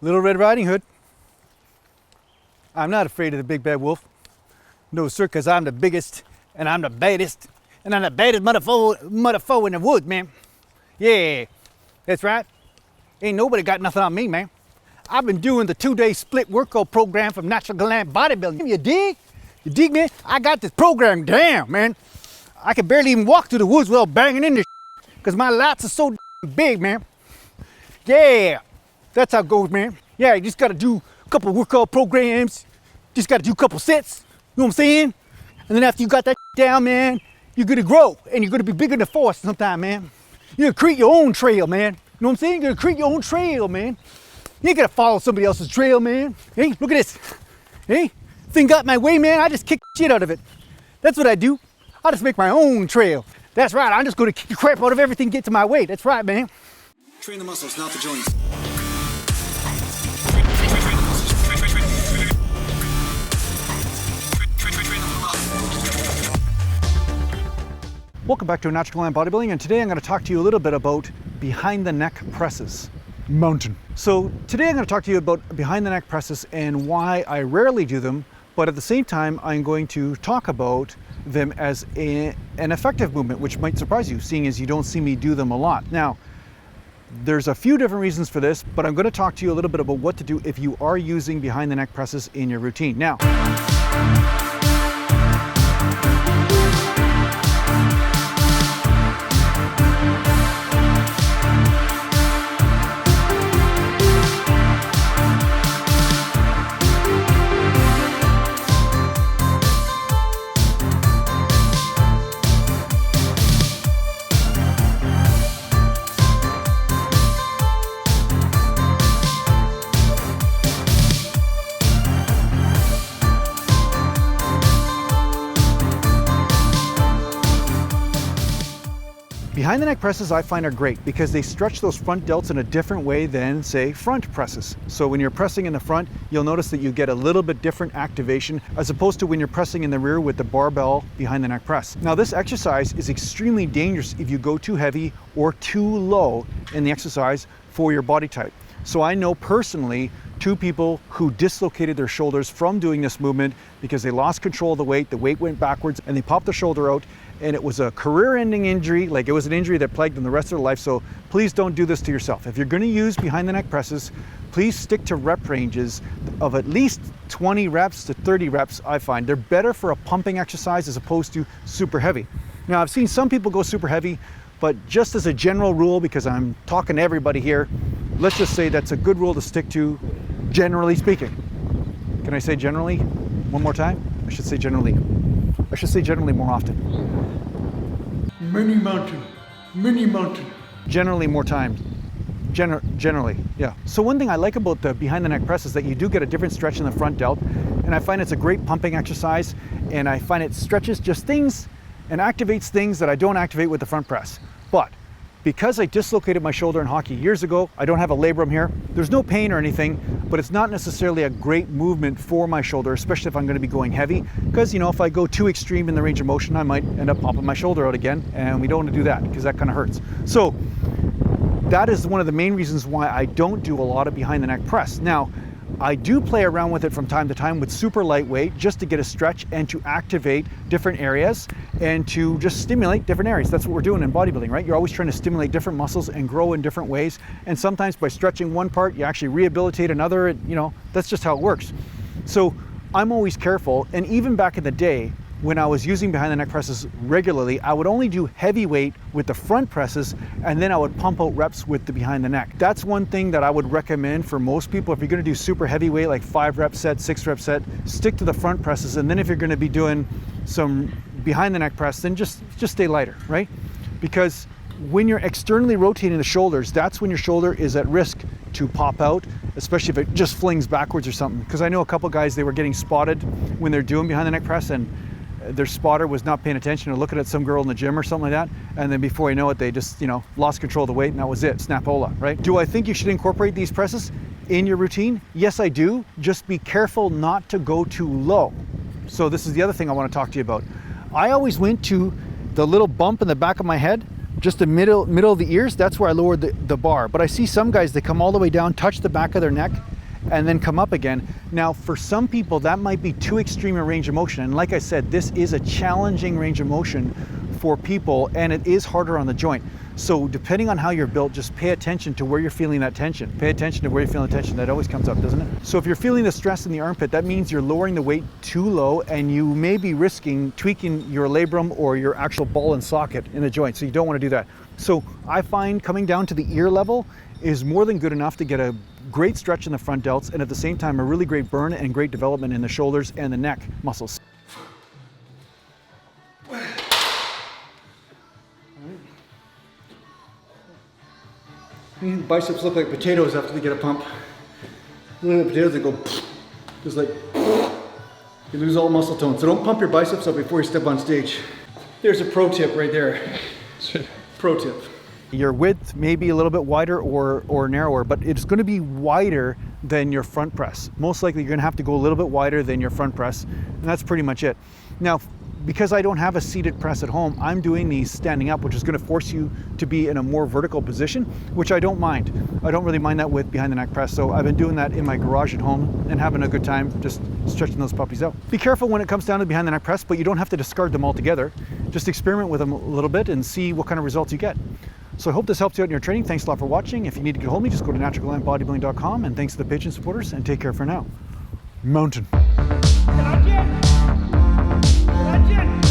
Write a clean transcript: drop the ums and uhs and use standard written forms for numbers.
Little Red Riding Hood. I'm not afraid of the big bad wolf. No, sir, because I'm the biggest and I'm the baddest. And I'm the baddest motherfucker in the woods, man. Yeah, that's right. Ain't nobody got nothing on me, man. I've been doing the 2-day split workout program from Natural Gallant Bodybuilding. You dig? You dig, man? I got this program down, man. I can barely even walk through the woods without banging into because my lats are so big, man. Yeah, that's how it goes, man. Yeah, you just got to do a couple workout programs. Just got to do a couple sets. You know what I'm saying? And then after you got that down, man, you're going to grow and you're going to be bigger than the forest sometime, man. You're going to create your own trail, man. You know what I'm saying? You're going to create your own trail, man. You ain't going to follow somebody else's trail, man. Hey, look at this. Hey, thing got my way, man. I just kick shit out of it. That's what I do. I just make my own trail. That's right. I'm just going to kick the crap out of everything get to my way. That's right, man. Train the muscles, not the joints. Welcome back to Natural Gallant Bodybuilding, and today I'm going to talk to you a little bit about behind the neck presses. Mountain. So today I'm going to talk to you about behind the neck presses and why I rarely do them, but at the same time I'm going to talk about them as an effective movement, which might surprise you, seeing as you don't see me do them a lot. Now, there's a few different reasons for this, but I'm going to talk to you a little bit about what to do if you are using behind the neck presses in your routine. Now, behind the neck presses I find are great because they stretch those front delts in a different way than, say, front presses. So when you're pressing in the front, you'll notice that you get a little bit different activation as opposed to when you're pressing in the rear with the barbell behind the neck press. Now this exercise is extremely dangerous if you go too heavy or too low in the exercise for your body type. So I know personally 2 people who dislocated their shoulders from doing this movement because they lost control of the weight went backwards and they popped the shoulder out, and it was a career-ending injury. Like, it was an injury that plagued them the rest of their life. So please don't do this to yourself. If you're going to use behind the neck presses, please stick to rep ranges of at least 20 reps to 30 reps. I find they're better for a pumping exercise as opposed to super heavy. Now, I've seen some people go super heavy, but just as a general rule, because I'm talking to everybody here, let's just say that's a good rule to stick to, generally speaking. Can I say generally one more time? I should say generally. I should say generally more often. Mini mountain. Generally more times. Generally, yeah. So one thing I like about the behind the neck press is that you do get a different stretch in the front delt, and I find it's a great pumping exercise, and I find it stretches just things and activates things that I don't activate with the front press. But because I dislocated my shoulder in hockey years ago, I don't have a labrum here. There's no pain or anything, but it's not necessarily a great movement for my shoulder, especially if I'm going to be going heavy, because, you know, if I go too extreme in the range of motion, I might end up popping my shoulder out again, and we don't want to do that because that kind of hurts. So that is one of the main reasons why I don't do a lot of behind the neck press. Now, I do play around with it from time to time with super lightweight just to get a stretch and to activate different areas and to just stimulate different areas. That's what we're doing in bodybuilding, right? You're always trying to stimulate different muscles and grow in different ways. And sometimes by stretching one part, you actually rehabilitate another. You know, that's just how it works. So I'm always careful. And even back in the day, when I was using behind the neck presses regularly, I would only do heavy weight with the front presses, and then I would pump out reps with the behind the neck. That's one thing that I would recommend for most people. If you're gonna do super heavy weight, like 5 rep set, 6 rep set, stick to the front presses. And then if you're gonna be doing some behind the neck press, then just stay lighter, right? Because when you're externally rotating the shoulders, that's when your shoulder is at risk to pop out, especially if it just flings backwards or something. Because I know a couple guys, they were getting spotted when they're doing behind the neck press, and their spotter was not paying attention or looking at some girl in the gym or something like that, and then before you know it, they just, you know, lost control of the weight, and that was it, snapola, right? Do I think you should incorporate these presses in your routine? Yes, I do. Just be careful not to go too low. So this is the other thing I want to talk to you about. I always went to the little bump in the back of my head just the middle of the ears, that's where I lowered the bar. But I see some guys that come all the way down, touch the back of their neck, and then come up again. Now, for some people, that might be too extreme a range of motion. And like I said, this is a challenging range of motion for people, and it is harder on the joint. So depending on how you're built, just pay attention to where you're feeling that tension. Pay attention to where you're feeling the tension. That always comes up, doesn't it? So if you're feeling the stress in the armpit, that means you're lowering the weight too low, and you may be risking tweaking your labrum or your actual ball and socket in the joint. So you don't want to do that. So I find coming down to the ear level is more than good enough to get a great stretch in the front delts, and at the same time a really great burn and great development in the shoulders and the neck muscles. Biceps look like potatoes after they get a pump. Look at the potatoes, they go just like, you lose all muscle tone. So don't pump your biceps up before you step on stage. There's a pro tip right there. Pro tip. Your width may be a little bit wider or narrower, but it's going to be wider than your front press. Most likely you're going to have to go a little bit wider than your front press, and that's pretty much it. Now, because I don't have a seated press at home, I'm doing these standing up, which is going to force you to be in a more vertical position, which I don't mind. I don't really mind that with behind the neck press, so I've been doing that in my garage at home and having a good time just stretching those puppies out. Be careful when it comes down to behind the neck press, but you don't have to discard them altogether. Just experiment with them a little bit and see what kind of results you get. So I hope this helps you out in your training. Thanks a lot for watching. If you need to get a hold of me, just go to naturalgallantbodybuilding.com, and thanks to the patron supporters, and take care for now. Mountain. Gallant!